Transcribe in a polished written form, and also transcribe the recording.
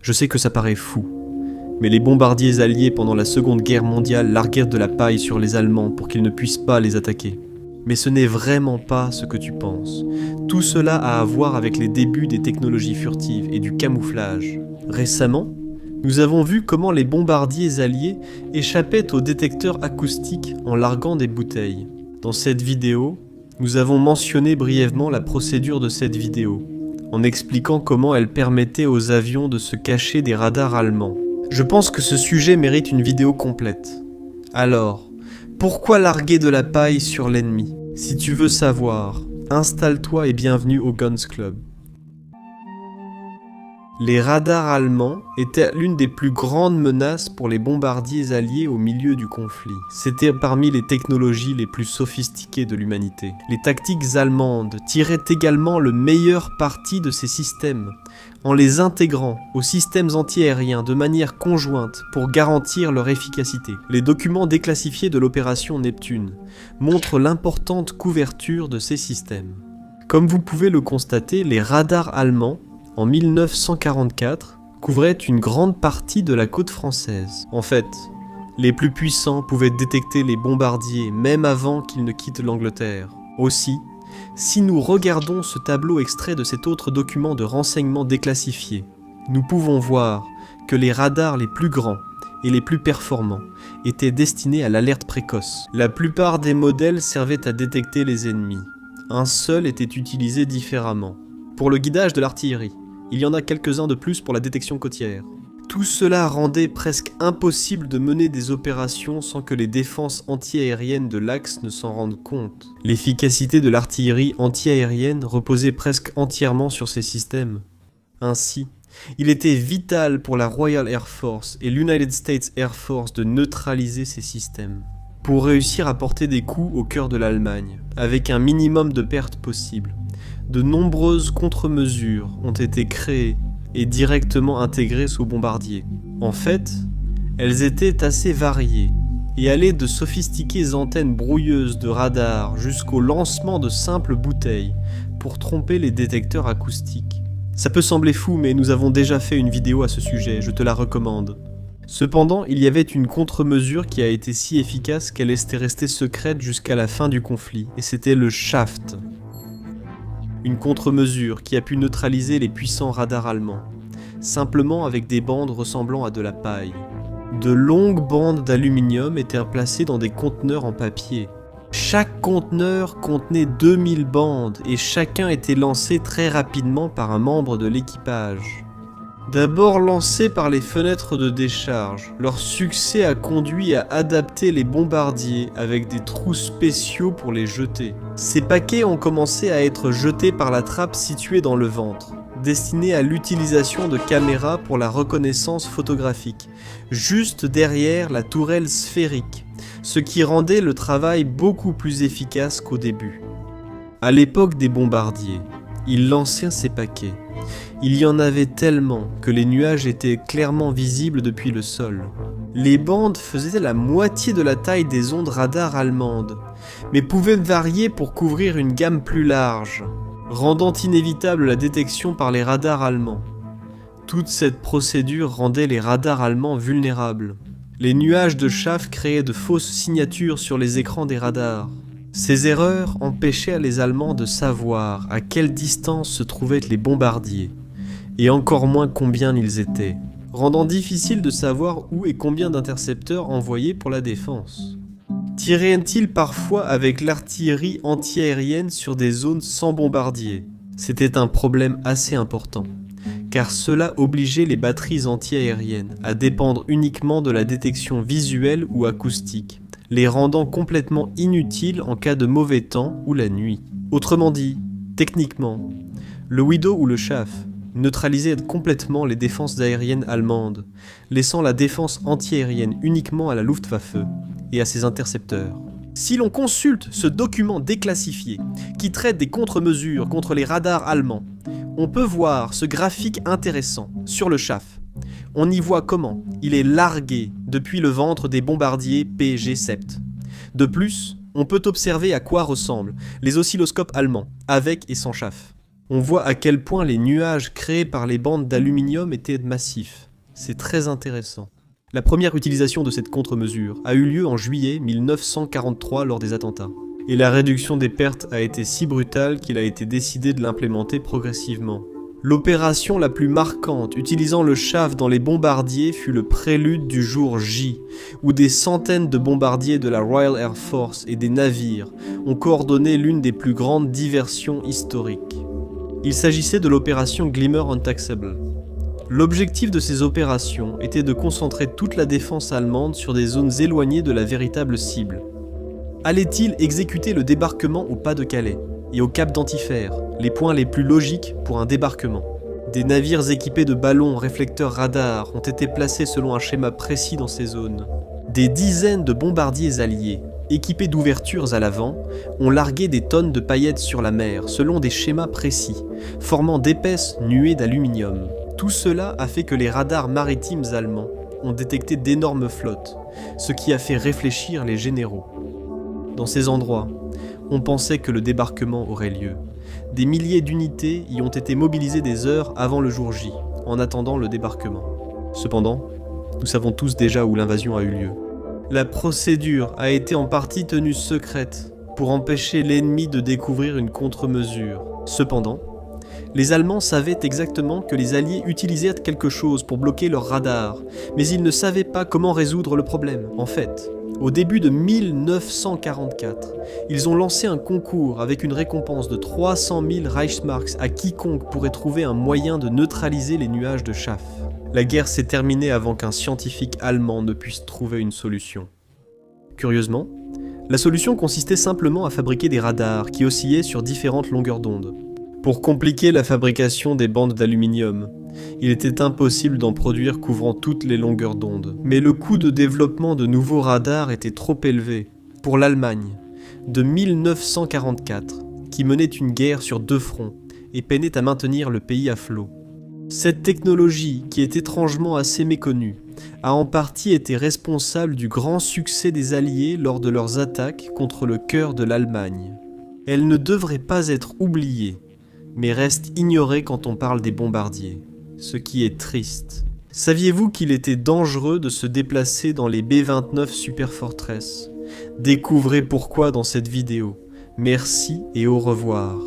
Je sais que ça paraît fou, mais les bombardiers alliés pendant la Seconde Guerre mondiale larguèrent de la paille sur les Allemands pour qu'ils ne puissent pas les attaquer. Mais ce n'est vraiment pas ce que tu penses. Tout cela a à voir avec les débuts des technologies furtives et du camouflage. Récemment, nous avons vu comment les bombardiers alliés échappaient aux détecteurs acoustiques en larguant des bouteilles. Dans cette vidéo, nous avons mentionné brièvement la procédure de cette vidéo, en expliquant comment elle permettait aux avions de se cacher des radars allemands. Je pense que ce sujet mérite une vidéo complète. Alors, pourquoi larguer de la paille sur l'ennemi? Si tu veux savoir, installe-toi et bienvenue au Guns Club. Les radars allemands étaient l'une des plus grandes menaces pour les bombardiers alliés au milieu du conflit. C'était parmi les technologies les plus sophistiquées de l'humanité. Les tactiques allemandes tiraient également le meilleur parti de ces systèmes, en les intégrant aux systèmes antiaériens de manière conjointe pour garantir leur efficacité. Les documents déclassifiés de l'opération Neptune montrent l'importante couverture de ces systèmes. Comme vous pouvez le constater, les radars allemands en 1944, couvrait une grande partie de la côte française. En fait, les plus puissants pouvaient détecter les bombardiers même avant qu'ils ne quittent l'Angleterre. Aussi, si nous regardons ce tableau extrait de cet autre document de renseignement déclassifié, nous pouvons voir que les radars les plus grands et les plus performants étaient destinés à l'alerte précoce. La plupart des modèles servaient à détecter les ennemis. Un seul était utilisé différemment, pour le guidage de l'artillerie. Il y en a quelques-uns de plus pour la détection côtière. Tout cela rendait presque impossible de mener des opérations sans que les défenses antiaériennes de l'Axe ne s'en rendent compte. L'efficacité de l'artillerie antiaérienne reposait presque entièrement sur ces systèmes. Ainsi, il était vital pour la Royal Air Force et l'United States Air Force de neutraliser ces systèmes, pour réussir à porter des coups au cœur de l'Allemagne, avec un minimum de pertes possible. De nombreuses contre-mesures ont été créées et directement intégrées sous bombardiers. En fait, elles étaient assez variées et allaient de sophistiquées antennes brouilleuses de radar jusqu'au lancement de simples bouteilles pour tromper les détecteurs acoustiques. Ça peut sembler fou, mais nous avons déjà fait une vidéo à ce sujet, je te la recommande. Cependant, il y avait une contre-mesure qui a été si efficace qu'elle était restée secrète jusqu'à la fin du conflit, et c'était le Shaft. Une contre-mesure qui a pu neutraliser les puissants radars allemands, simplement avec des bandes ressemblant à de la paille. De longues bandes d'aluminium étaient placées dans des conteneurs en papier. Chaque conteneur contenait 2000 bandes et chacun était lancé très rapidement par un membre de l'équipage. D'abord lancés par les fenêtres de décharge, leur succès a conduit à adapter les bombardiers avec des trous spéciaux pour les jeter. Ces paquets ont commencé à être jetés par la trappe située dans le ventre, destinée à l'utilisation de caméras pour la reconnaissance photographique, juste derrière la tourelle sphérique, ce qui rendait le travail beaucoup plus efficace qu'au début. À l'époque des bombardiers, ils lançaient ces paquets. Il y en avait tellement que les nuages étaient clairement visibles depuis le sol. Les bandes faisaient la moitié de la taille des ondes radar allemandes, mais pouvaient varier pour couvrir une gamme plus large, rendant inévitable la détection par les radars allemands. Toute cette procédure rendait les radars allemands vulnérables. Les nuages de chaff créaient de fausses signatures sur les écrans des radars. Ces erreurs empêchaient les Allemands de savoir à quelle distance se trouvaient les bombardiers, et encore moins combien ils étaient, rendant difficile de savoir où et combien d'intercepteurs envoyer pour la défense. Tiraient-ils parfois avec l'artillerie antiaérienne sur des zones sans bombardiers? C'était un problème assez important, car cela obligeait les batteries antiaériennes à dépendre uniquement de la détection visuelle ou acoustique, les rendant complètement inutiles en cas de mauvais temps ou la nuit. Autrement dit, techniquement, le Widow ou le Chaff neutralisait complètement les défenses aériennes allemandes, laissant la défense antiaérienne uniquement à la Luftwaffe et à ses intercepteurs. Si l'on consulte ce document déclassifié qui traite des contre-mesures contre les radars allemands, on peut voir ce graphique intéressant sur le Chaff. On y voit comment il est largué depuis le ventre des bombardiers PG-7. De plus, on peut observer à quoi ressemblent les oscilloscopes allemands, avec et sans chaff. On voit à quel point les nuages créés par les bandes d'aluminium étaient massifs. C'est très intéressant. La première utilisation de cette contre-mesure a eu lieu en juillet 1943 lors des attentats. Et la réduction des pertes a été si brutale qu'il a été décidé de l'implémenter progressivement. L'opération la plus marquante utilisant le chaff dans les bombardiers fut le prélude du jour J, où des centaines de bombardiers de la Royal Air Force et des navires ont coordonné l'une des plus grandes diversions historiques. Il s'agissait de l'opération Glimmer Untaxable. L'objectif de ces opérations était de concentrer toute la défense allemande sur des zones éloignées de la véritable cible. Allait-il exécuter le débarquement au Pas-de-Calais et au Cap d'Antifer, les points les plus logiques pour un débarquement? Des navires équipés de ballons réflecteurs radars ont été placés selon un schéma précis dans ces zones. Des dizaines de bombardiers alliés, équipés d'ouvertures à l'avant, ont largué des tonnes de paillettes sur la mer selon des schémas précis, formant d'épaisses nuées d'aluminium. Tout cela a fait que les radars maritimes allemands ont détecté d'énormes flottes, ce qui a fait réfléchir les généraux. Dans ces endroits, on pensait que le débarquement aurait lieu. Des milliers d'unités y ont été mobilisées des heures avant le jour J, en attendant le débarquement. Cependant, nous savons tous déjà où l'invasion a eu lieu. La procédure a été en partie tenue secrète pour empêcher l'ennemi de découvrir une contre-mesure. Cependant, les Allemands savaient exactement que les Alliés utilisaient quelque chose pour bloquer leurs radars, mais ils ne savaient pas comment résoudre le problème. En fait, au début de 1944, ils ont lancé un concours avec une récompense de 300 000 Reichsmarks à quiconque pourrait trouver un moyen de neutraliser les nuages de chaff. La guerre s'est terminée avant qu'un scientifique allemand ne puisse trouver une solution. Curieusement, la solution consistait simplement à fabriquer des radars qui oscillaient sur différentes longueurs d'onde. Pour compliquer la fabrication des bandes d'aluminium, il était impossible d'en produire couvrant toutes les longueurs d'onde. Mais le coût de développement de nouveaux radars était trop élevé pour l'Allemagne de 1944, qui menait une guerre sur 2 fronts et peinait à maintenir le pays à flot. Cette technologie, qui est étrangement assez méconnue, a en partie été responsable du grand succès des Alliés lors de leurs attaques contre le cœur de l'Allemagne. Elle ne devrait pas être oubliée, mais reste ignorée quand on parle des bombardiers, ce qui est triste. Saviez-vous qu'il était dangereux de se déplacer dans les B-29 Superfortress? Découvrez pourquoi dans cette vidéo. Merci et au revoir.